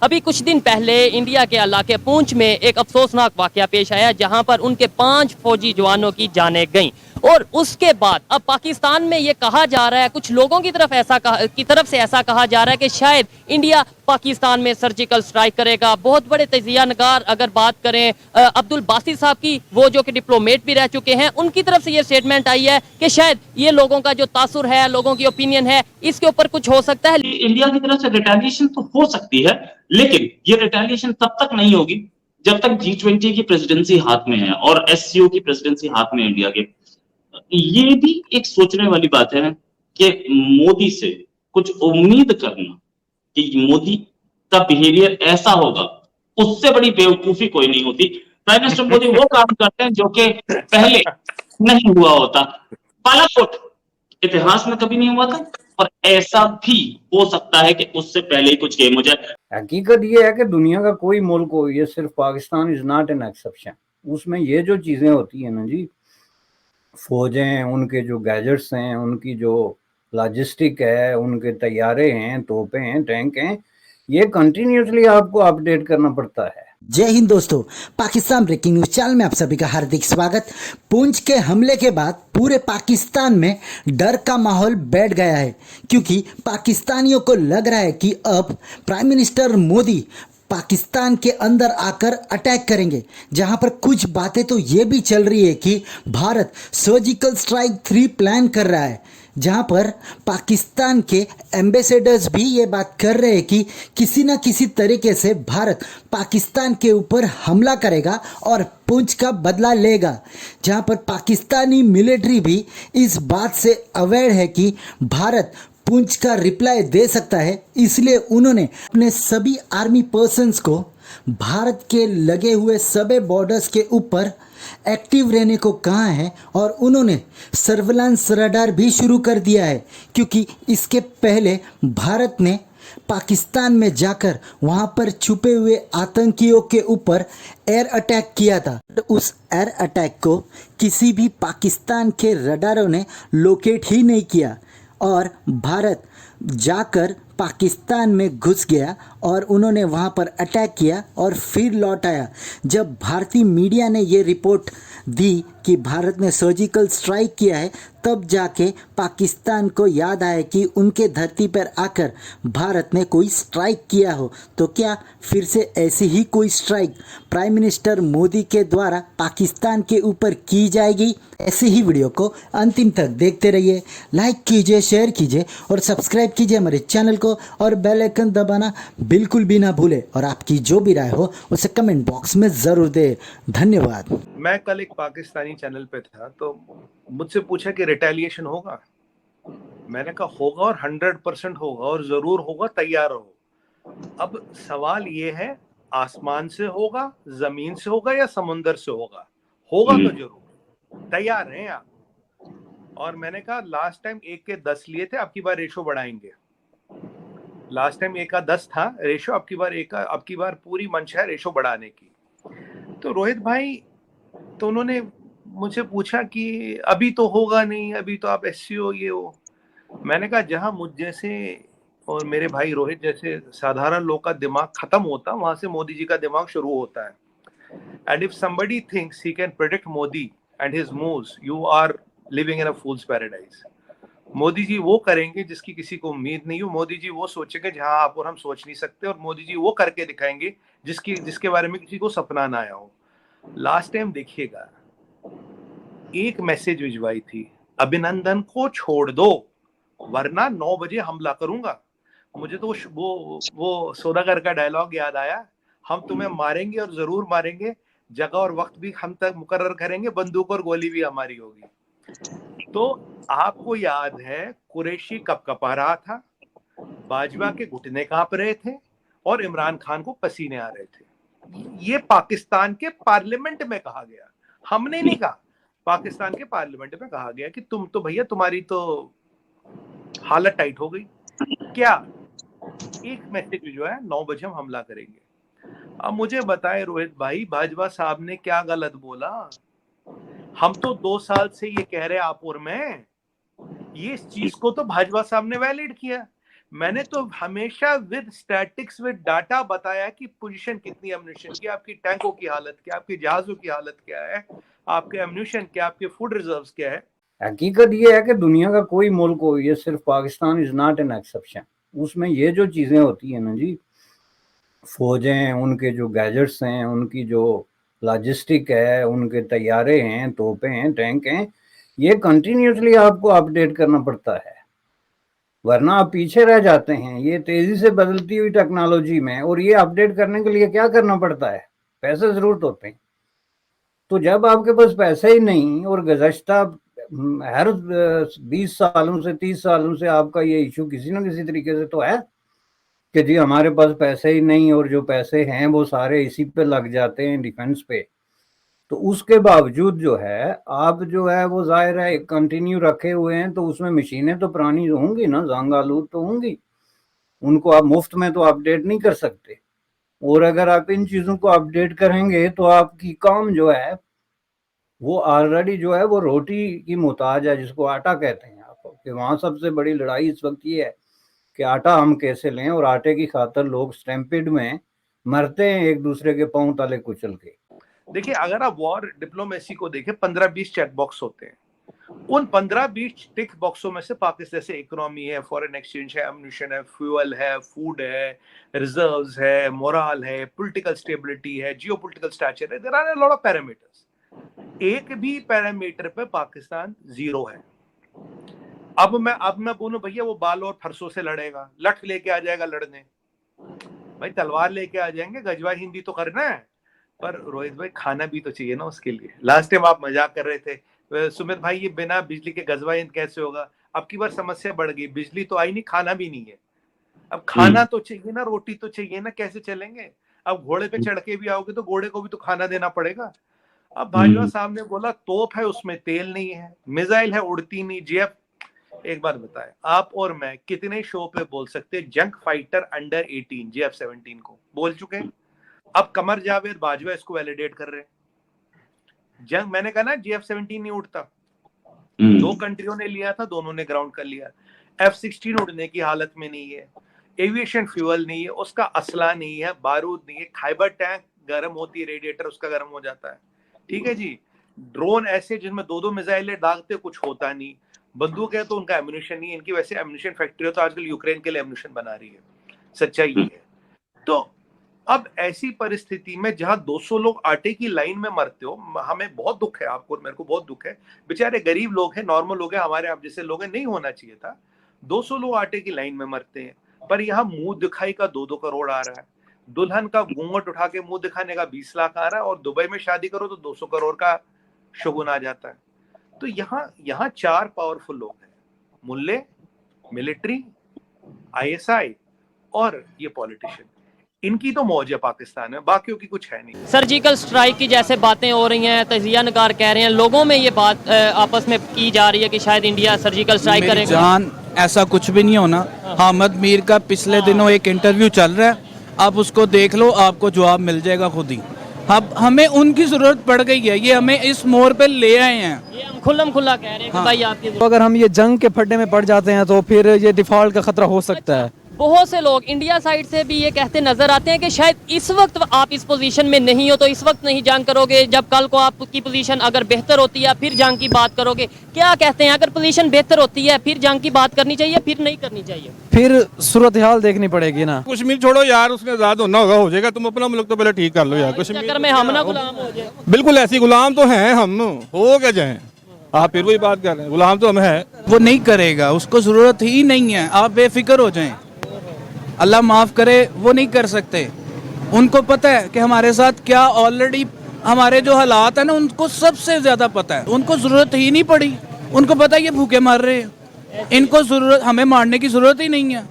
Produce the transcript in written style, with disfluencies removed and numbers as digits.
अभी कुछ दिन पहले इंडिया के इलाके पूंछ में एक अफसोसनाक वाकया पेश आया जहां पर उनके 5 फौजी जवानों की जानें गईं। और उसके बाद अब पाकिस्तान में ये कहा जा रहा है, कुछ लोगों की तरफ से ऐसा कहा जा रहा है कि शायद इंडिया पाकिस्तान में सर्जिकल स्ट्राइक करेगा। बहुत बड़े तजिया नगार अगर बात करें अब्दुल बासित साहब की, वो जो कि डिप्लोमेट भी रह चुके हैं, उनकी तरफ से ये स्टेटमेंट आई है कि शायद ये लोगों का जो तासुर है, लोगों की ओपिनियन है, इसके ऊपर कुछ हो सकता है। इंडिया की तरफ से रिटेलिएशन तो हो सकती है, लेकिन ये रिटेलिएशन तब तक नहीं होगी जब तक G20 की प्रेसिडेंसी हाथ में है और SCO की प्रेसिडेंसी हाथ में है इंडिया के। ये भी एक सोचने वाली बात है कि मोदी से कुछ उम्मीद करना कि मोदी का बिहेवियर ऐसा होगा, उससे बड़ी बेवकूफी कोई नहीं होती। प्राइम मिनिस्टर मोदी वो काम करते हैं जो कि पहले नहीं हुआ होता। बालाकोट इतिहास में कभी नहीं हुआ था और ऐसा भी हो सकता है कि उससे पहले ही कुछ गेम हो जाए। हकीकत ये है कि दुनिया का कोई मुल्क हो, ये सिर्फ Pakistan is not an exception. उसमें ये जो चीजें होती है ना जी, फौजें, उनके जो गैजेट्स हैं, उनकी जो लॉजिस्टिक है, उनके तैयारे हैं, तोपें हैं, टैंक हैं, ये कंटिन्यूसली आपको अपडेट करना पड़ता है। जय हिंद दोस्तों, पाकिस्तान ब्रेकिंग न्यूज चैनल में आप सभी का हार्दिक स्वागत। पुंछ के हमले के बाद पूरे पाकिस्तान में डर का माहौल बैठ गया है, क्योंकि पाकिस्तानियों को लग रहा है कि अब प्राइम मिनिस्टर मोदी पाकिस्तान के अंदर आकर अटैक करेंगे। जहां पर कुछ बातें तो ये भी चल रही है कि भारत सर्जिकल स्ट्राइक 3 प्लान कर रहा है, जहां पर पाकिस्तान के एम्बेसडर्स भी ये बात कर रहे हैं कि किसी न किसी तरीके से भारत पाकिस्तान के ऊपर हमला करेगा और पुंछ का बदला लेगा। जहां पर पाकिस्तानी मिलिट्री भी इस बात से अवेयर है कि भारत पुंछ का रिप्लाई दे सकता है, इसलिए उन्होंने अपने सभी आर्मी पर्सन्स को भारत के लगे हुए सभी बॉर्डर्स के ऊपर एक्टिव रहने को कहा है और उन्होंने सर्विलांस रडार भी शुरू कर दिया है, क्योंकि इसके पहले भारत ने पाकिस्तान में जाकर वहां पर छुपे हुए आतंकियों के ऊपर एयर अटैक किया था। उस एयर अटैक को किसी भी पाकिस्तान के रडारों ने लोकेट ही नहीं किया और भारत जाकर पाकिस्तान में घुस गया और उन्होंने वहां पर अटैक किया और फिर लौट आया। जब भारतीय मीडिया ने ये रिपोर्ट दी कि भारत ने सर्जिकल स्ट्राइक किया है, तब जाके पाकिस्तान को याद आया कि उनके धरती पर आकर भारत ने कोई स्ट्राइक किया हो। तो क्या फिर से ऐसी ही कोई स्ट्राइक प्राइम मिनिस्टर मोदी के द्वारा पाकिस्तान के ऊपर की जाएगी? ऐसे ही वीडियो को अंतिम तक देखते रहिए, लाइक कीजिए, शेयर कीजिए और सब्सक्राइब कीजिए हमारे चैनल को और बेल आइकन दबाना बिल्कुल भी ना भूले। और आपकी जो भी राय हो उसे कमेंट बॉक्स में ज़रूर दे। धन्यवाद। मैं कल एक पाकिस्तानी चैनल पे था तो मुझसे पूछा कि रिटेलिएशन होगा। मैंने कहा होगा और 100% होगा और जरूर होगा, तैयार रहो। अब सवाल ये है, आसमान से होगा, जमीन से होगा या समुंदर से होगा? होगा तो जरूर, तैयार हैं आप। और मैंने कहा लास्ट टाइम 1 के 10 लिए थे, अब की बार रेशो बढ़ाएंगे। लास्ट टाइम 1 का 10 था रेशो, अब की बार पूरी मंशा है रेशो बढ़ाने की। तो रोहित भाई, तो उन्होंने मुझे पूछा कि अभी तो होगा नहीं, अभी तो आप SCO ये हो। मैंने कहा जहां मुझ जैसे और मेरे भाई रोहित जैसे साधारण लोग का दिमाग खत्म होता, वहां से मोदी जी का दिमाग शुरू होता है। And if somebody thinks he can predict Modi and his moves, you are living in a fool's paradise. Modi ji वो करेंगे जिसकी किसी को उम्मीद नहीं हो। मोदी जी वो सोचेंगे जहां आप और हम सोच नहीं सकते, और मोदी जी वो करके दिखाएंगे जिसके बारे में किसी को सपना ना आया हो। लास्ट टाइम देखिएगा, एक मैसेज भिजवाई थी, अभिनंदन को छोड़ दो वरना 9 बजे हमला करूंगा। मुझे तो वो सौदागर का डायलॉग याद आया, हम तुम्हें मारेंगे और जरूर मारेंगे, जगह और वक्त भी हम तक मुकर्रर करेंगे, बंदूक और गोली भी हमारी होगी। तो आपको याद है कुरैशी कब कपा रहा था, बाजवा के घुटने कांप रहे थे और इमरान खान को पसीने आ रहे थे। ये पाकिस्तान के पार्लियामेंट में कहा गया, हमने नहीं कहा, पाकिस्तान के पार्लियामेंट में कहा गया कि तुम तो भैया, तुम्हारी तो हालत टाइट हो गई। क्या एक मैसेज जो है 9 बजे हम हमला करेंगे। अब मुझे बताए रोहित भाई, बाजवा साहब ने क्या गलत बोला? हम तो 2 साल से ये कह रहे आपुर में, ये इस चीज को तो भाजपा साहब ने वैलिड किया। मैंने तो हमेशा विद स्टैटिक्स विद डाटा बताया कि पोजीशन कितनी एम्यूनिशन की, आपकी टैंकों की हालत क्या, आपकी जहाजों की हालत क्या है, आपके एम्यूनिशन क्या, आपके फूड रिजर्व्स क्या है। हकीकत ये है कि दुनिया का कोई मुल्क हो, ये सिर्फ Pakistan is not an exception. उसमें ये जो चीजें होती है ना जी, फौजें, उनके जो गैजेट्स हैं, उनकी जो लॉजिस्टिक है, उनके तैयारे हैं, तोपें हैं, टैंक हैं, ये कंटिन्यूसली आपको अपडेट करना पड़ता है, वरना आप पीछे रह जाते हैं। ये तेजी से बदलती हुई टेक्नोलॉजी में, और ये अपडेट करने के लिए क्या करना पड़ता है, पैसे जरूरत होते हैं। तो जब आपके पास पैसे ही नहीं, और गुज़श्ता हर 20 सालों से 30 सालों से आपका ये इशू किसी न किसी तरीके से तो है कि जी हमारे पास पैसे ही नहीं, और जो पैसे हैं वो सारे इसी पे लग जाते हैं, डिफेंस पे। तो उसके बावजूद जो है आप जो है वो जाहिर है कंटिन्यू रखे हुए हैं, तो उसमें मशीनें तो पुरानी होंगी ना, जंग आलूद तो होंगी, उनको आप मुफ्त में तो अपडेट नहीं कर सकते। और अगर आप इन चीज़ों को अपडेट करेंगे तो आपकी काम जो है वो ऑलरेडी जो है वो रोटी की मोहताज है, जिसको आटा कहते हैं आप, कि वहाँ सबसे बड़ी लड़ाई इस वक्त ये है कि आटा हम कैसे लें, और आटे की खातर लोग स्टैम्पिड में मरते हैं एक दूसरे के पांव तले कुचल के। देखिए, अगर आप वॉर डिप्लोमेसी को देखें, 15-20 चेक बॉक्स होते हैं। उन 15-20 टिक बॉक्सों में से पाकिस्तान से इकोनॉमी है, फॉरेन एक्सचेंज है, एम्यूनिशन है, फ्यूल है, फूड है, रिजर्व्स है, मोरल है, पॉलिटिकल स्टेबिलिटी है, जियोपॉलिटिकल स्टैचर है, there are a lot of parameters. एक भी पैरामीटर पे पाकिस्तान जीरो है। अब मैं बोलूं भैया वो बाल और फरसों से लड़ेगा, लठ लेके आ जाएगा लड़ने, भाई तलवार लेके आ जाएंगे, गजवा हिंदी तो करना है, पर रोहित भाई खाना भी तो चाहिए ना उसके लिए। लास्ट टाइम आप मजाक कर रहे थे सुमित भाई, ये बिना बिजली के गजवा हिंद कैसे होगा। अब की बार समस्या बढ़ गई, बिजली तो आई नहीं, खाना भी नहीं है। अब खाना तो चाहिए ना, रोटी तो चाहिए ना, कैसे चलेंगे। अब घोड़े पे चढ़ के भी आओगे तो घोड़े को भी तो खाना देना पड़ेगा। अब भाजपा साहब ने बोला तोप है उसमें तेल नहीं है, मिसाइल है उड़ती नहीं। जीएफ, एक बात बताए, आप और मैं कितने शो पे बोल सकते हैं जंग फाइटर अंडर 18 GF-17 को बोल चुके हैं। अब कमर जावेद बाजवा इसको वैलिडेट कर रहे हैं। जंग, मैंने कहा ना GF-17 नहीं उड़ता, 2 कंट्रियों ने लिया था, दोनों ने ग्राउंड कर लिया। F-16 उड़ने की हालत में नहीं है, एविएशन फ्यूल नहीं है, उसका असला नहीं है, बारूद नहीं है, खाइबर टैंक गर्म होती है, रेडिएटर उसका गर्म हो जाता है, ठीक है जी। ड्रोन ऐसे जिनमें 2-2 मिसाइलें दागते, कुछ होता नहीं। बंदूक है तो उनका एम्यूनिशन नहीं है, इनकी वैसे एम्यूनिशन फैक्ट्री हो तो आजकल यूक्रेन के लिए एम्यूनिशन बना रही है, सच्चाई ये है। तो अब ऐसी परिस्थिति में जहां 200 लोग आटे की लाइन में मरते हो, हमें बहुत दुख है, आपको मेरे को बहुत दुख है, बेचारे गरीब लोग हैं, नॉर्मल लोग हैं, हमारे आप जैसे लोग हैं, नहीं होना चाहिए था। 200 लोग आटे की लाइन में मरते हैं, पर यहाँ मुंह दिखाई का 2-2 करोड़ आ रहा है। दुल्हन का घूंघट उठा के मुंह दिखाने का 20 लाख आ रहा है, और दुबई में शादी करो तो 200 करोड़ का शगुन आ जाता है। तो यहाँ 4 पावरफुल लोग हैं, मुल्ले, मिलिट्री, ISI और ये पॉलिटिशियन। इनकी तो मौज है पाकिस्तान में, बाकियों की कुछ है नहीं। सर्जिकल स्ट्राइक की जैसे बातें हो रही हैं, तजिया नगार कह रहे हैं, लोगों में ये बात आपस में की जा रही है कि शायद इंडिया सर्जिकल स्ट्राइक करेगा। जान, ऐसा कुछ भी नहीं होना। हामिद मीर का पिछले दिनों एक इंटरव्यू चल रहा है, आप उसको देख लो, आपको जवाब मिल जाएगा खुद ही। अब हमें उनकी जरूरत पड़ गई है, ये हमें इस मोड़ पे ले आए हैं। ये हम खुल्लम खुल्ला कह रहे हैं कि भाई आपकी तो अगर हम ये जंग के फड्डे में पड़ जाते हैं तो फिर ये डिफॉल्ट का खतरा हो सकता है। बहुत से लोग इंडिया साइड से भी ये कहते नजर आते हैं कि शायद इस वक्त आप इस पोजीशन में नहीं हो तो इस वक्त नहीं जंग करोगे, जब कल को आपकी पोजीशन अगर बेहतर होती है फिर जंग की बात करोगे। क्या कहते हैं, अगर पोजीशन बेहतर होती है फिर जंग की बात करनी चाहिए, फिर नहीं करनी चाहिए? फिर सूरत हाल देखनी पड़ेगी ना। कश्मीर छोड़ो यार, उसमें आजाद होना होगा, हो जाएगा। तुम अपना मुल्क तो पहले ठीक कर लो यार। कश्मीर चक्कर में हम ना गुलाम हो जाए। बिल्कुल ऐसी गुलाम तो हैं हम, हो क्या जाए। आप फिर वही बात कर रहे हैं, गुलाम तो हम हैं। वो नहीं करेगा, उसको जरूरत ही नहीं है, आप बेफिक्र हो जाएं। अल्लाह माफ करे, वो नहीं कर सकते। उनको पता है कि हमारे साथ क्या ऑलरेडी हमारे जो हालात है ना, उनको सबसे ज्यादा पता है। उनको जरूरत ही नहीं पड़ी, उनको पता है ये भूखे मर रहे हैं, इनको जरूरत, हमें मारने की जरूरत ही नहीं है।